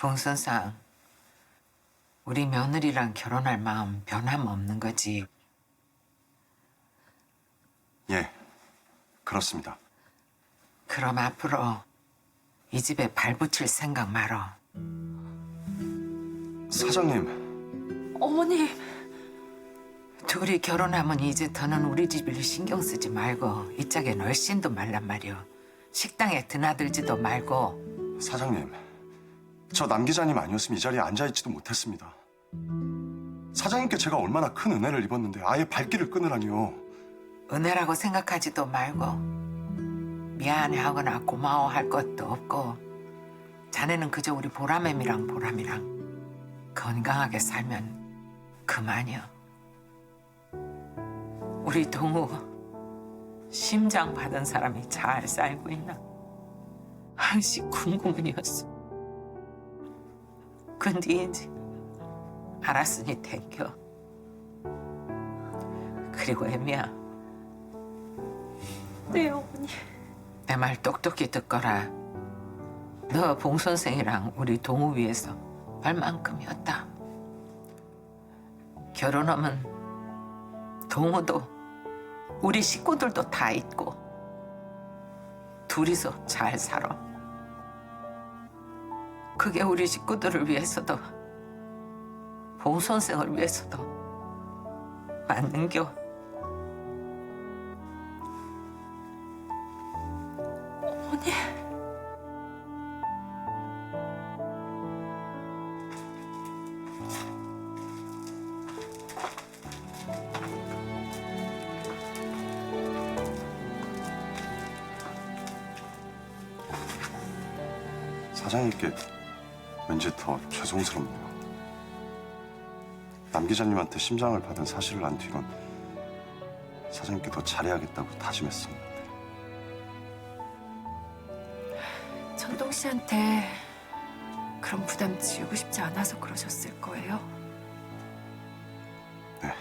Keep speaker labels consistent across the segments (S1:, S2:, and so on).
S1: 봉선상, 우리 며느리랑 결혼할 마음 변함없는 거지.
S2: 예, 그렇습니다.
S1: 그럼 앞으로 이 집에 발붙일 생각 말어.
S2: 사장님,
S3: 어머님,
S1: 둘이 결혼하면 이제 더는 우리 집을 신경 쓰지 말고 이 짝에 얼씬도 말란 말이오. 식당에 드나들지도 말고.
S2: 사장님, 저 남 기자님 아니었으면 이 자리에 앉아있지도 못했습니다. 사장님께 제가 얼마나 큰 은혜를 입었는데 아예 발길을 끊으라니요.
S1: 은혜라고 생각하지도 말고 미안해하거나 고마워할 것도 없고 자네는 그저 우리 보라매미랑 건강하게 살면 그만이여. 우리 동우 심장 받은 사람이 잘 살고 있나? 항시 궁금이었어. 근데 이제 알았으니 땡겨. 그리고 애미야,
S3: 네 어머니.
S1: 내 말 똑똑히 듣거라. 너 봉 선생이랑 우리 동우 위해서 얼만큼이었다. 결혼하면 동우도 우리 식구들도 다 있고 둘이서 잘 살아. 그게 우리 식구들을 위해서도 봉 선생을 위해서도 맞는겨.
S3: 어머니.
S2: 사장님께 왠지 더 죄송스럽네요. 남 기자님한테 심장을 받은 사실을 안 뒤론 사장님께 더 잘해야겠다고 다짐했었는데.
S3: 천동 씨한테 그런 부담 지우고 싶지 않아서 그러셨을 거예요.
S2: 네.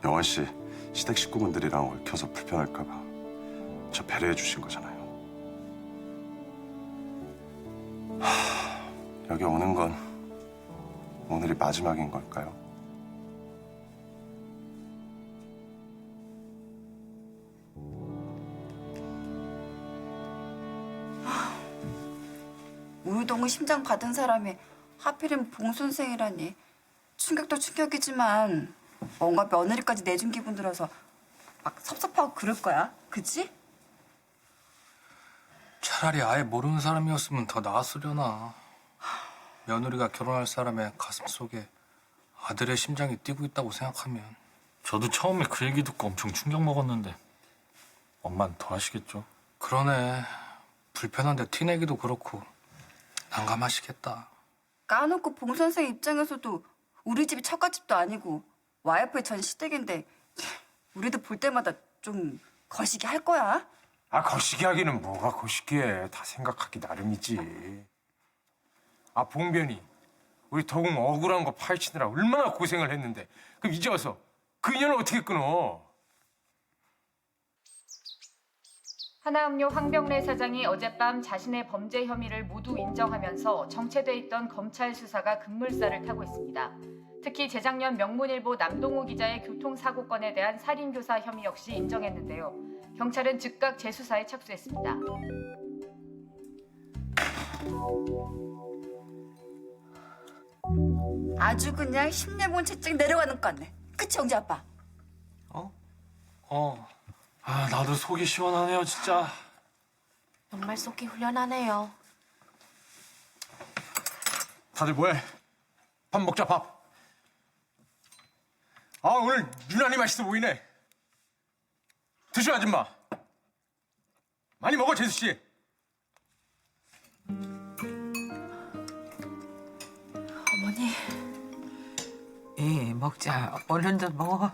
S2: 영환 씨 시댁 식구분들이랑 얽혀서 불편할까 봐 저 배려해 주신 거잖아요. 여기 오는 건 오늘이 마지막인 걸까요?
S4: 우리 동우 심장 받은 사람이 하필이면 봉 선생이라니. 충격도 충격이지만 뭔가 며느리까지 내준 기분 들어서 막 섭섭하고 그럴 거야. 그치?
S5: 차라리 아예 모르는 사람이었으면 더 나았으려나. 며느리가 결혼할 사람의 가슴 속에 아들의 심장이 뛰고 있다고 생각하면.
S6: 저도 처음에 그 얘기 듣고 엄청 충격 먹었는데 엄마는 더 하시겠죠?
S5: 그러네. 불편한데 티내기도 그렇고 난감하시겠다.
S4: 까놓고 봉 선생 입장에서도 우리 집이 처갓집도 아니고 와이프의 전 시댁인데 우리도 볼 때마다 좀 거시기 할 거야.
S7: 아, 거시기 하기는 뭐가 거시기해. 다 생각하기 나름이지. 아, 봉변이 우리 더욱 억울한 거 파헤치느라 얼마나 고생을 했는데 그럼 이제 와서 그 인연을 어떻게 끊어?
S8: 하나음료 황병래 사장이 어젯밤 자신의 범죄 혐의를 모두 인정하면서 정체돼 있던 검찰 수사가 급물살을 타고 있습니다. 특히 재작년 명문일보 남동우 기자의 교통사고건에 대한 살인교사 혐의 역시 인정했는데요. 경찰은 즉각 재수사에 착수했습니다.
S4: 아주 그냥 힘내본 채찍 내려가는 것 같네. 그치 영재 아빠?
S6: 아, 나도 속이 시원하네요, 진짜.
S3: 정말 속이 후련하네요.
S7: 다들 뭐해? 밥 먹자, 밥. 아, 오늘 유난히 맛있어 보이네. 드셔, 아줌마. 많이 먹어, 재수 씨.
S3: 어머니,
S1: 먹자. 얼른들 먹어.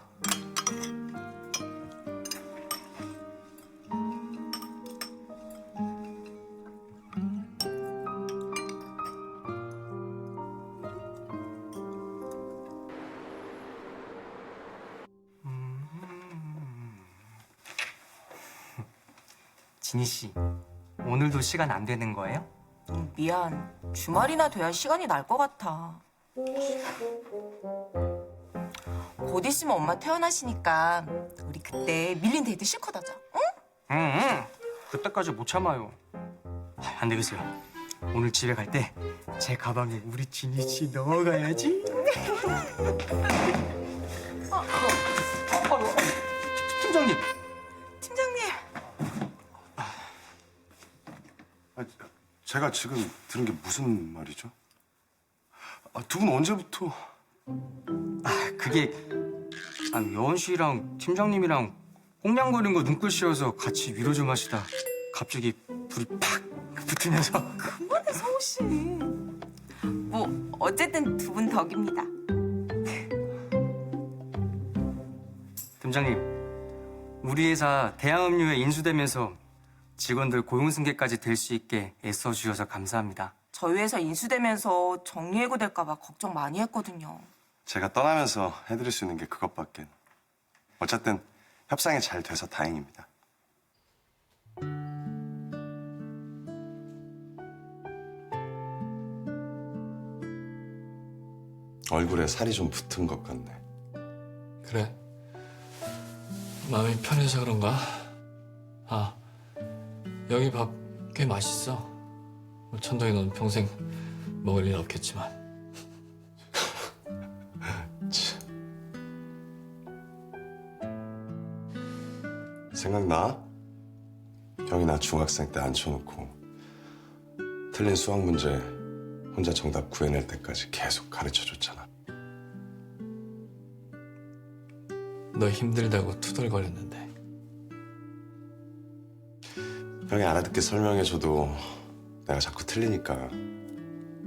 S9: 진희 씨, 오늘도 시간 안 되는 거예요?
S4: 응.
S9: 미안. 주말이나 돼야 시간이 날 것 같아. 곧 있으면 엄마 퇴원하시니까 우리 그때 밀린 데이트 실컷 하자. 응?
S10: 응. 그때까지 못 참아요. 안 되겠어요. 오늘 집에 갈 때 제 가방에 우리 진희 씨 넣어가야지. 팀장님.
S9: 팀장님.
S2: 제가 지금 들은 게 무슨 말이죠? 두 분 언제부터?
S10: 그게 여원 씨랑 팀장님이랑 꽁냥거리는 거 눈꼴씌어서 같이 위로 좀 하시다 갑자기 불이 팍 붙으면서.
S9: 그만해, 성우 씨. 뭐 어쨌든 두 분 덕입니다.
S10: 팀장님, 우리 회사 대양음료에 인수되면서 직원들 고용 승계까지 될 수 있게 애써주셔서 감사합니다.
S9: 저희 회사 인수되면서 정리해고 될까 봐 걱정 많이 했거든요.
S2: 제가 떠나면서 해드릴 수 있는 게 그것밖엔. 어쨌든 협상이 잘 돼서 다행입니다. 얼굴에 살이 좀 붙은 것 같네.
S11: 그래? 마음이 편해서 그런가? 여기 밥 꽤 맛있어. 천동이 넌 평생 먹을 일 없겠지만.
S2: 생각나? 형이 나 중학생 때 앉혀놓고 틀린 수학 문제 혼자 정답 구해낼 때까지 계속 가르쳐줬잖아.
S11: 너 힘들다고 투덜거렸는데.
S2: 형이 알아듣게 설명해줘도 내가 자꾸 틀리니까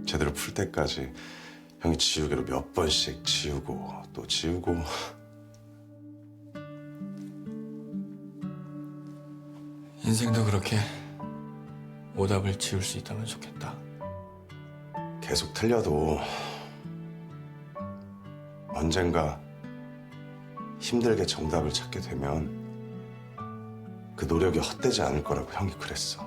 S2: 제대로 풀 때까지 형이 지우개로 몇 번씩 지우고 또 지우고.
S11: 인생도 그렇게 오답을 지울 수 있다면 좋겠다.
S2: 계속 틀려도 언젠가 힘들게 정답을 찾게 되면 그 노력이 헛되지 않을 거라고 형이 그랬어.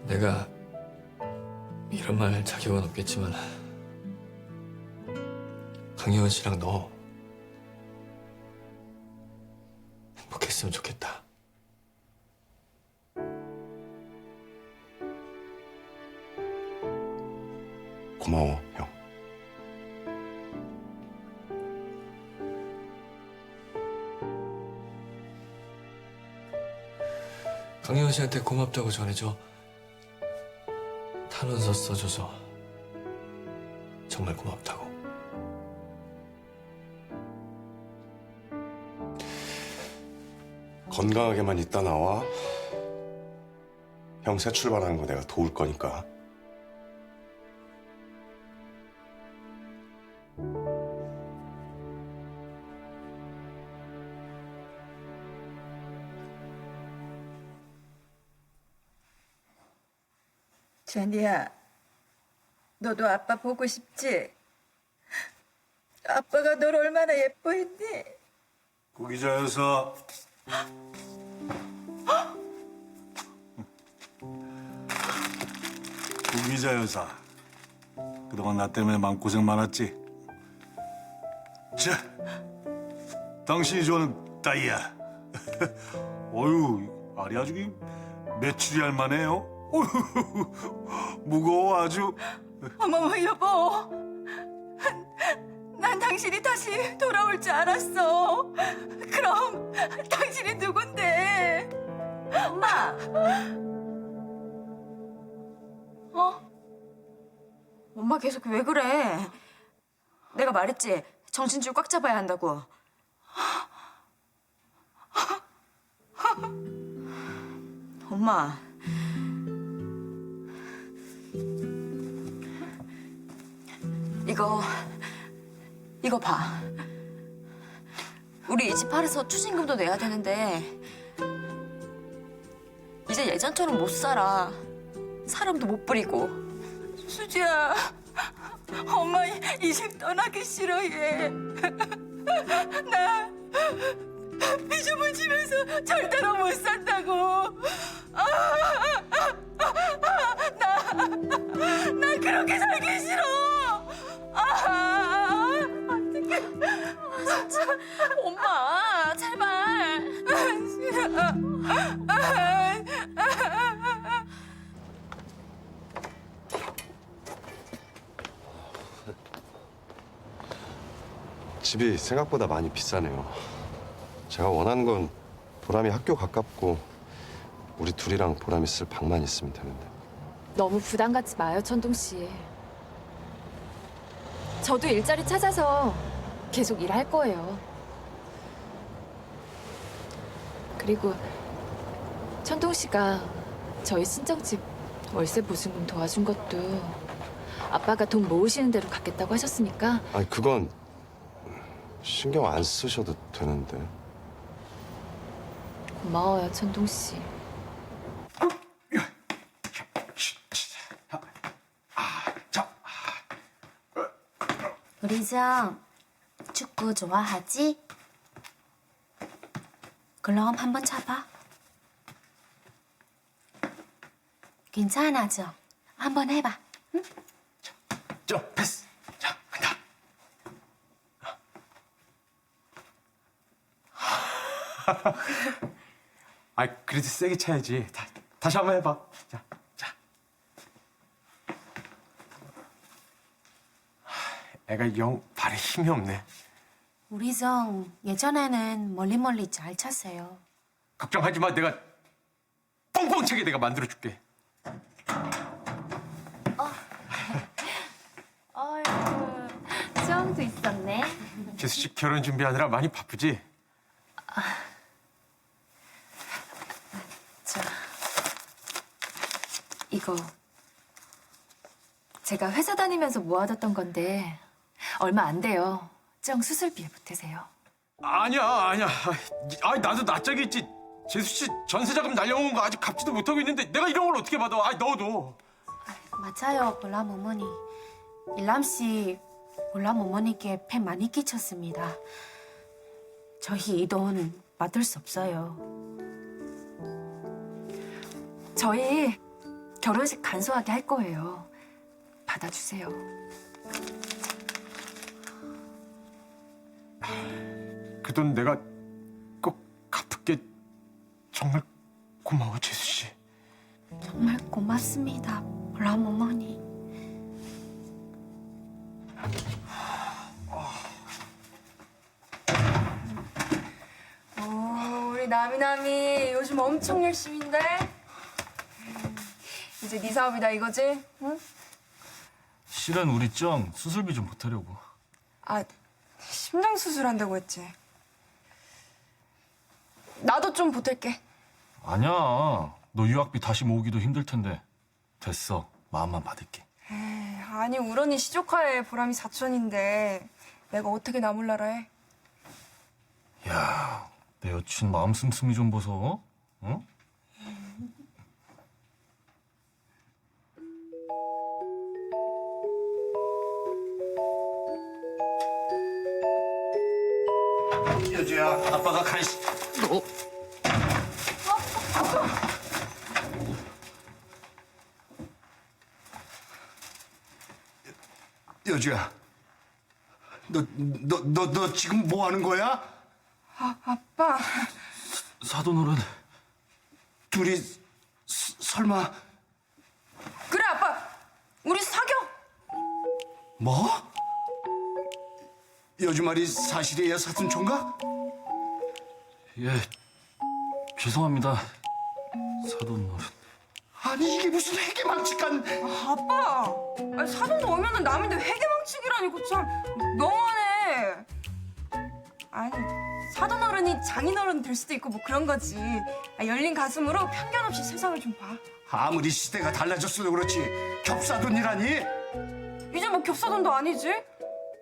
S11: 내가 이런 말 할 자격은 없겠지만 강예원 씨랑 너 행복했으면 좋겠다.
S2: 고마워, 형.
S11: 강예원 씨한테 고맙다고 전해줘. 탄원서 써줘서 정말 고맙다고.
S2: 건강하게만 있다 나와. 형 새 출발하는 거 내가 도울 거니까.
S4: 제니야, 너도 아빠 보고 싶지? 아빠가 널 얼마나 예뻐했니?
S12: 구기자 여사. 구기자 여사. 그동안 나 때문에 마음고생 많았지? 자, 당신이 좋아하는 다이아. 어휴, 알이 아주 메추리 할만해요. 어휴, 무거워 아주.
S4: 어머머 여보, 난 당신이 다시 돌아올 줄 알았어. 그럼 당신이 누군데? 엄마. 엄마 계속 왜 그래? 내가 말했지, 정신줄 꽉 잡아야 한다고. 엄마. 이거 봐. 우리 이 집 팔아서 추징금도 내야 되는데 이제 예전처럼 못 살아. 사람도 못 부리고. 수지야, 엄마 이 집 떠나기 싫어해. 나
S1: 비숍은 집에서 절대로 못 산다고. 나 그렇게 살기 싫어. 어떡해.
S3: 진짜 엄마 제발.
S1: 싫어.
S2: 집이 생각보다 많이 비싸네요. 제가 원하는 건 보람이 학교 가깝고 우리 둘이랑 보람이 쓸 방만 있으면 되는데.
S3: 너무 부담 갖지 마요, 천동 씨. 저도 일자리 찾아서 계속 일할 거예요. 그리고 천동 씨가 저희 친정집 월세 보증금 도와준 것도 아빠가 돈 모으시는 대로 갚겠다고 하셨으니까.
S2: 아니 그건 신경 안 쓰셔도 되는데.
S3: 고마워요, 천동 씨.
S13: 우리 정 축구 좋아하지? 그럼 한번 쳐봐. 괜찮아, 정. 한번 해봐. 응?
S7: 정 패스. 자 간다. 아 그래도 세게 차야지. 다시 한번 해봐. 자. 애가 영 발에 힘이 없네.
S13: 우리 정 예전에는 멀리 잘 찼어요.
S7: 걱정하지 마. 내가 뻥뻥 차게 내가 만들어줄게.
S13: 어휴, 수영도 있었네.
S7: 재수 씨 결혼 준비하느라 많이 바쁘지?
S3: 이거 제가 회사 다니면서 모아뒀던 건데 얼마 안 돼요. 정 수술비에 보태세요.
S7: 아니야. 나도 낯짝이 있지. 재수 씨 전세 자금 날려먹은 거 아직 갚지도 못하고 있는데 내가 이런 걸 어떻게 받아? 넣어도.
S13: 맞아요, 볼람 어머니. 일람 씨 볼람 어머니께 폐 많이 끼쳤습니다. 저희 이 돈 받을 수 없어요.
S3: 저희 결혼식 간소하게 할 거예요. 받아주세요.
S7: 그 돈 내가 꼭 갚을게. 정말 고마워, 재수 씨.
S13: 정말 고맙습니다, 볼람 어머니.
S4: 우리 나미나미 요즘 엄청 열심인데? 이제 네 사업이다 이거지? 응?
S6: 실은 우리 정 수술비 좀 보태려고.
S4: 아, 심장 수술한다고 했지. 나도 좀 보탤게.
S6: 아니야. 너 유학비 다시 모으기도 힘들 텐데. 됐어. 마음만 받을게.
S4: 에이, 아니 우리 언니 시조카에 보람이 사촌인데 내가 어떻게 나 몰라라 해?
S6: 야, 내 여친 마음 씀씀이 좀 보소. 어?
S12: 여주야, 아빠가 간식. 여주야, 너 지금 뭐 하는 거야?
S4: 아빠.
S6: 사돈어른.
S12: 둘이 설마
S4: 그래 아빠. 우리 사겨.
S12: 뭐? 여주 말이 사실이에요, 사촌총각?
S6: 예, 죄송합니다. 사돈어른.
S12: 아니 이게 무슨 해괴망측한...
S4: 아빠. 아니, 사돈도 오면은 남인데 회계망측이라니까 참 너무하네. 아니 사돈 어른이 장인 어른 될 수도 있고 뭐 그런 거지. 열린 가슴으로 편견 없이 세상을 좀 봐.
S12: 아무리 시대가 달라졌어도 그렇지 겹사돈이라니?
S4: 이제 뭐 겹사돈도 아니지?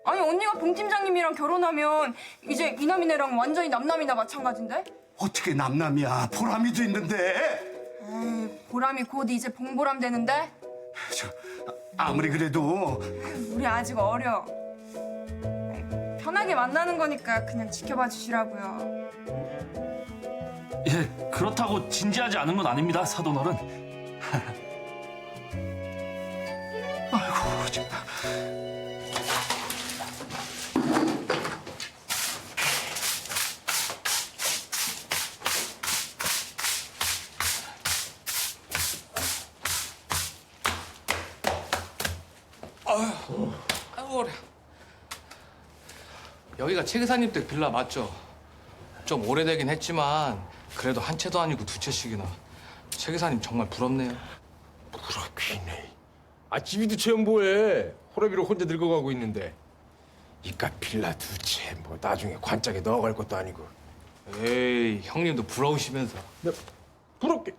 S4: 아니 언니가 봉 팀장님이랑 결혼하면 이제 이남이네랑 완전히 남남이나 마찬가지인데?
S12: 어떻게 남남이야, 보람이도 있는데.
S4: 에이, 보람이 곧 이제 봉보람 되는데?
S12: 아무리 그래도
S4: 우리 아직 어려.
S14: 편하게 만나는 거니까 그냥 지켜봐 주시라고요.
S6: 예, 그렇다고 진지하지 않은 건 아닙니다, 사돈어른. 아이고, 정말.
S11: 아이고 그래. 여기가 최 기사님 댁 빌라 맞죠? 좀 오래되긴 했지만 그래도 한 채도 아니고 두 채씩이나. 최 기사님 정말 부럽네요.
S7: 부럽기네. 아 집이도 채 뭐해. 호러비로 혼자 늙어가고 있는데. 이깟 빌라 두 채 뭐 나중에 관짝에 넣어갈 것도 아니고.
S11: 에이 형님도 부러우시면서.
S7: 부럽게?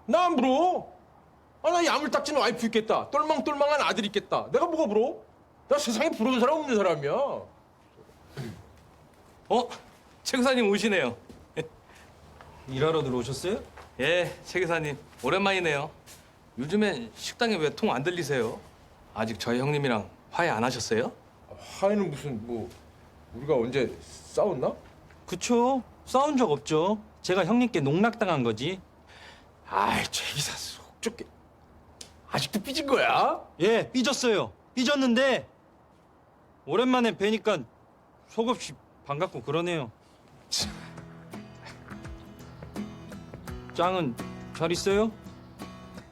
S7: 나 안 부러워. 아, 나 야물딱지는 와이프 있겠다. 똘망똘망한 아들 있겠다. 내가 뭐가 부러워? 나 세상에 부러운 사람 없는 사람이야.
S11: 최 기사님 오시네요.
S10: 일하러 들어오셨어요?
S11: 예, 최 기사님 오랜만이네요. 요즘엔 식당에 왜 통 안 들리세요? 아직 저희 형님이랑 화해 안 하셨어요?
S7: 화해는 무슨 뭐 우리가 언제 싸웠나?
S10: 그쵸. 싸운 적 없죠. 제가 형님께 농락당한 거지.
S7: 아이 최 기사 속 좁게 아직도 삐진 거야?
S10: 예, 삐졌어요. 삐졌는데 오랜만에 뵈니까 속없이 반갑고 그러네요. 짱은 잘 있어요?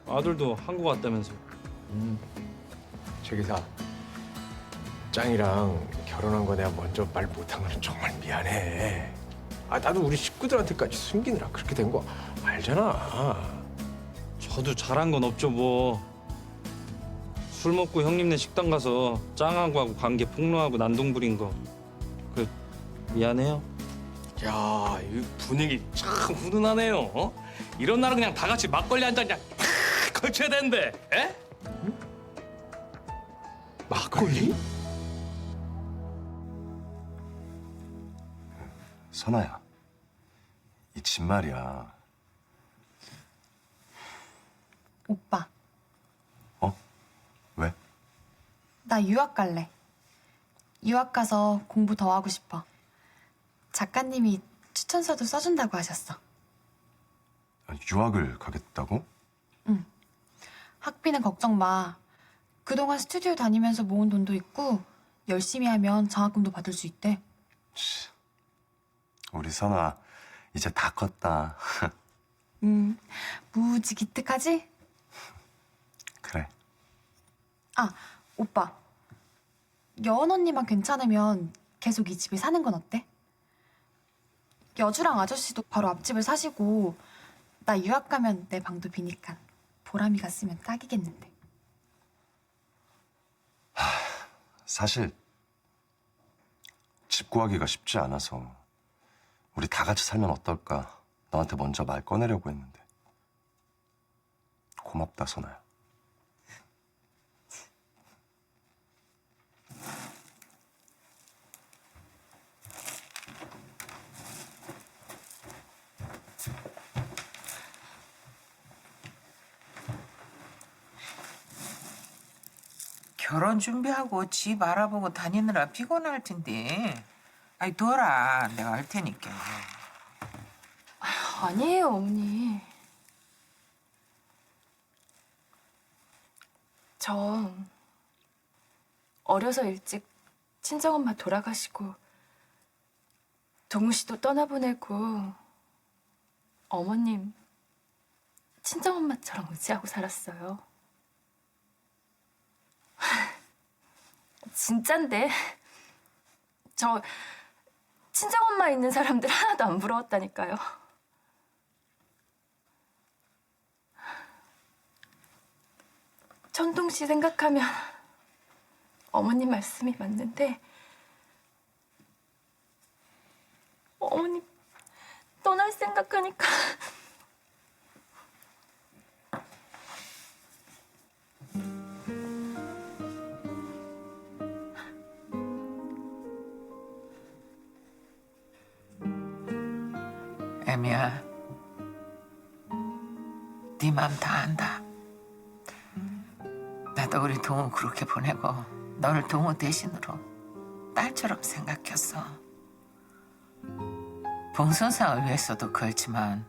S10: 아들도 한국 왔다면서.
S7: 최 기사 짱이랑 결혼한 거 내가 먼저 말 못한 거는 정말 미안해. 아 나도 우리 식구들한테까지 숨기느라 그렇게 된 거 알잖아.
S10: 저도 잘한 건 없죠 뭐. 술 먹고 형님네 식당 가서 짱하고 하고 관계 폭로하고 난동 부린 거. 그 미안해요.
S11: 야, 이 분위기 참 훈훈하네요. 어? 이런 날은 그냥 다 같이 막걸리 한 잔 그냥 탁 걸쳐야 되는데. 에?
S7: 막걸리?
S2: 선아야, 이 집 말이야.
S3: 오빠,
S2: 왜?
S3: 나 유학 갈래. 유학 가서 공부 더 하고 싶어. 작가님이 추천서도 써준다고 하셨어.
S2: 유학을 가겠다고?
S3: 학비는 걱정 마. 그동안 스튜디오 다니면서 모은 돈도 있고 열심히 하면 장학금도 받을 수 있대.
S2: 우리 선아 이제 다 컸다.
S3: 무지 기특하지?
S2: 그래.
S3: 아, 오빠. 여원 언니만 괜찮으면 계속 이 집에 사는 건 어때? 여주랑 아저씨도 바로 앞집을 사시고 나 유학 가면 내 방도 비니까 보람이 갔으면 딱이겠는데.
S2: 사실 집 구하기가 쉽지 않아서 우리 다 같이 살면 어떨까 너한테 먼저 말 꺼내려고 했는데. 고맙다, 선아야.
S1: 결혼 준비하고 집 알아보고 다니느라 피곤할 텐데. 아이 둬라, 내가 할 테니까.
S3: 아니에요, 어머니. 저 어려서 일찍 친정엄마 돌아가시고 동우 씨도 떠나보내고 어머님 친정엄마처럼 의지하고 살았어요. 진짠데 저 친정엄마 있는 사람들 하나도 안 부러웠다니까요. 천동 씨 생각하면 어머님 말씀이 맞는데 어머님 떠날 생각하니까
S1: 애미야, 네 맘 다 안다. 나도 우리 동우 그렇게 보내고 너를 동우 대신으로 딸처럼 가족처럼 생각했어. 봉선상을 위해서도 그렇지만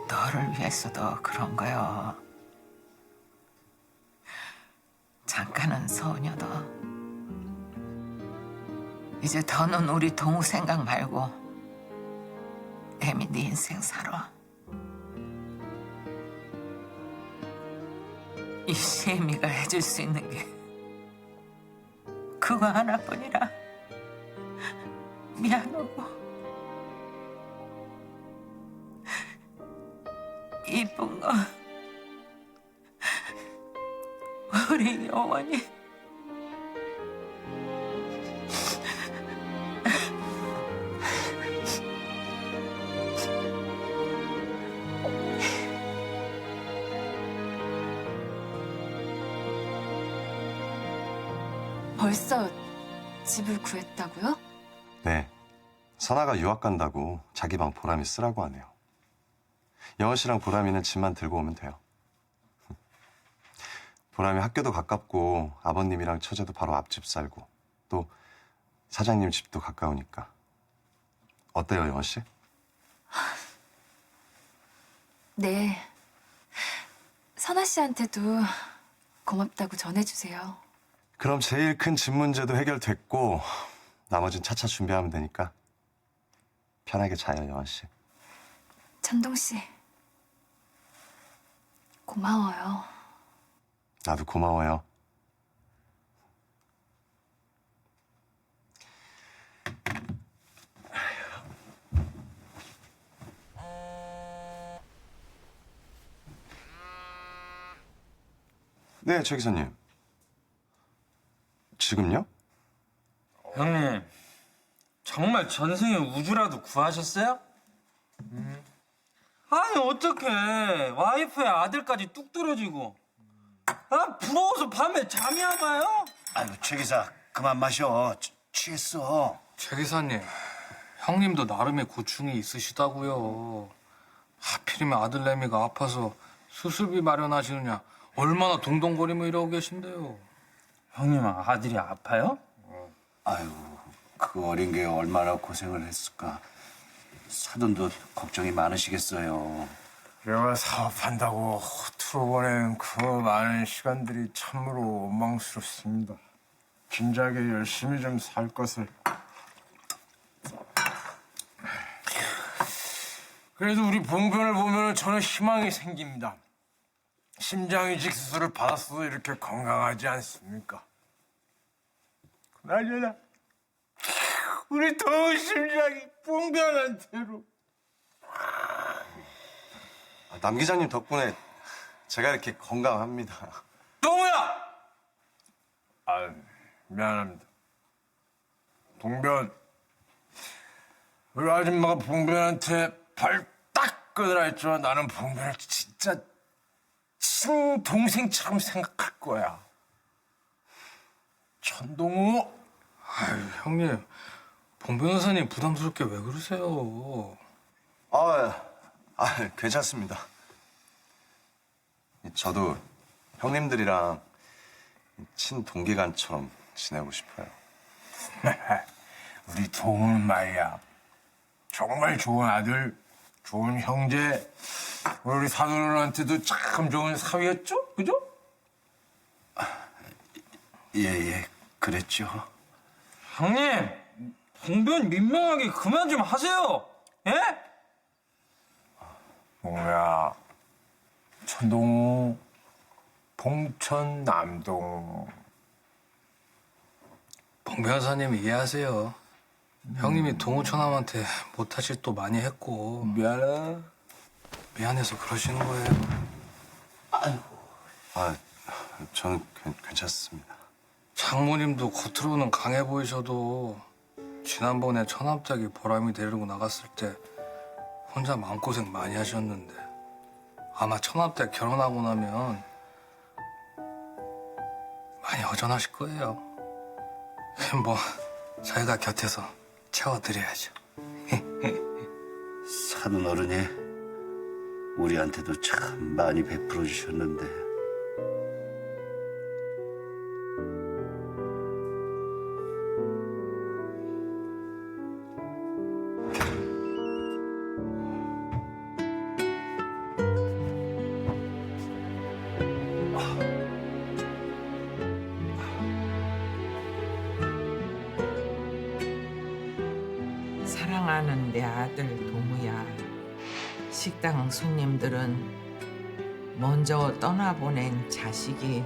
S1: 너를 위해서도 그런 거요. 잠깐은 서운여도 이제 더는 우리 동우 생각 말고 애미 네 인생 살아. 이 시애미가 해줄 수 있는 게 그거 하나뿐이라 미안하고 이쁜 거 우리 영원히
S3: 벌써 집을 구했다고요?
S2: 네. 선아가 유학 간다고 자기 방 보람이 쓰라고 하네요. 영원 씨랑 보람이는 집만 들고 오면 돼요. 보람이 학교도 가깝고 아버님이랑 처제도 바로 앞집 살고 또 사장님 집도 가까우니까. 어때요, 영원 씨?
S3: 네. 선아 씨한테도 고맙다고 전해주세요.
S2: 그럼 제일 큰 집 문제도 해결됐고 나머진 차차 준비하면 되니까 편하게 자요, 영원 씨.
S3: 천동 씨, 고마워요.
S2: 나도 고마워요. 네, 최 기사님. 지금요?
S10: 형님, 정말 전생에 우주라도 구하셨어요? 아니 어떡해, 와이프의 아들까지 뚝 떨어지고. 아, 부러워서 밤에 잠이 안 와요?
S12: 아유, 최 기사 그만 마셔. 취했어.
S5: 최 기사님, 형님도 나름의 고충이 있으시다고요. 하필이면 아들내미가 아파서 수술비 마련하시느냐 얼마나 동동거리며 이러고 계신데요.
S10: 형님 아들이 아파요?
S12: 아유, 그 어린 게 얼마나 고생을 했을까. 사돈도 걱정이 많으시겠어요.
S7: 내가 사업한다고 허투루 보낸 그 많은 시간들이 참으로 원망스럽습니다. 진작에 열심히 좀 살 것을. 그래도 우리 봉변을 보면 저는 희망이 생깁니다. 심장이식 수술을 받았어도 이렇게 건강하지 않습니까? 그나저나 우리 더운 심장이 봉변한테로.
S2: 남 기자님 덕분에 제가 이렇게 건강합니다.
S7: 동우야! 아, 미안합니다. 봉변, 우리 아줌마가 봉변한테 발 딱 끄더라 했죠. 나는 봉변을 진짜 친동생처럼 생각할 거야. 천동우.
S5: 아유, 형님, 봉 변호사님 부담스럽게 왜 그러세요?
S2: 괜찮습니다. 저도 형님들이랑 친동기간처럼 지내고 싶어요.
S7: 우리 동우는 말이야. 정말 좋은 아들, 좋은 형제, 우리 사돈한테도 참 좋은 사위였죠? 그죠?
S12: 예, 그랬죠.
S10: 형님, 봉변 민망하게 그만 좀 하세요. 예?
S7: 동우야, 천동우, 봉천 남동.
S5: 봉 변호사님 이해하세요. 형님이 동우 처남한테 못하실 또 많이 했고 미안해서 그러시는 거예요.
S2: 저는 괜찮습니다.
S5: 장모님도 겉으로는 강해 보이셔도 지난번에 처남댁이 보람이 데리고 나갔을 때 혼자 마음고생 많이 하셨는데 아마 처남댁 결혼하고 나면 많이 허전하실 거예요. 뭐 저희가 곁에서 채워드려야죠.
S12: 사돈 어른이 우리한테도 참 많이 베풀어 주셨는데.
S1: 건 내 아들 동우야. 식당 손님들은 먼저 떠나보낸 자식이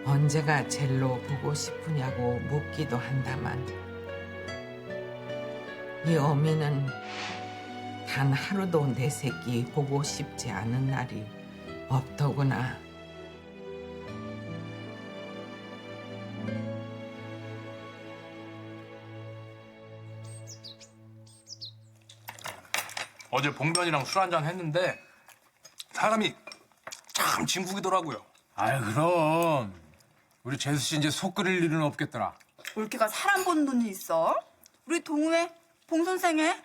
S1: 언제가 젤로 보고 싶으냐고 묻기도 한다만 이 어미는 단 하루도 내 새끼 보고 싶지 않은 날이 없더구나.
S5: 어제 봉변이랑 술 한잔 했는데 사람이 참 진국이더라고요.
S7: 아이 그럼 우리 재수 씨 이제 속 끓일 일은 없겠더라.
S4: 올케가 사람 보는 눈이 있어? 우리 동우애, 봉 선생애?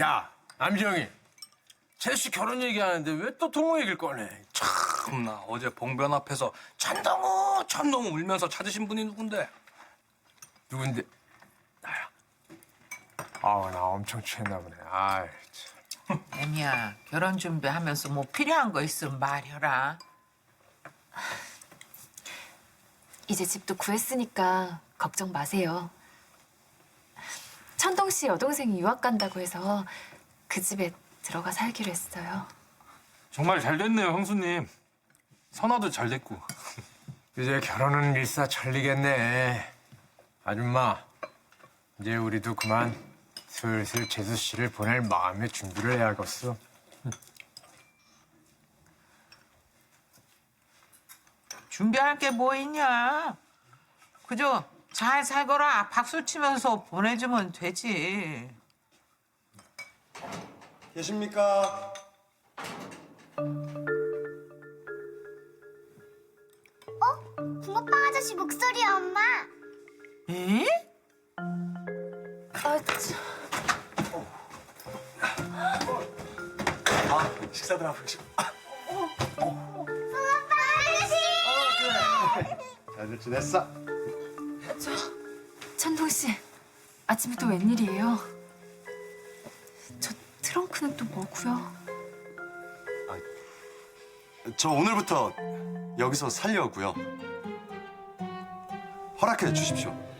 S7: 야 남정이 재수 씨 결혼 얘기하는데 왜 또 동호 얘기를 꺼내?
S5: 참나 어제 봉변 앞에서 천동우 울면서 찾으신 분이 누군데?
S7: 누군데? 나야. 아우 나 엄청 취했나 보네. 아이 참.
S1: 애미야, 결혼 준비하면서 뭐 필요한 거 있으면 말해라.
S3: 이제 집도 구했으니까 걱정 마세요. 천동 씨 여동생이 유학 간다고 해서 그 집에 들어가 살기로 했어요.
S6: 정말 잘 됐네요, 형수님. 선화도 잘 됐고.
S7: 이제 결혼은 일사천리겠네. 아줌마, 이제 우리도 그만 슬슬 재수 씨를 보낼 마음의 준비를 해야겠어.
S1: 준비할 게 뭐 있냐? 그저 잘 살거라 박수 치면서 보내주면 되지.
S2: 계십니까?
S15: 붕어빵 아저씨 목소리야, 엄마.
S1: 에?
S2: 식사들 하고 계시고.
S15: 붕어빵 아저씨!
S2: 잘들 지냈어?
S3: 천동 씨, 아침부터 웬일이에요? 저 트렁크는 또 뭐고요?
S2: 저 오늘부터 여기서 살려고요. 허락해 주십시오.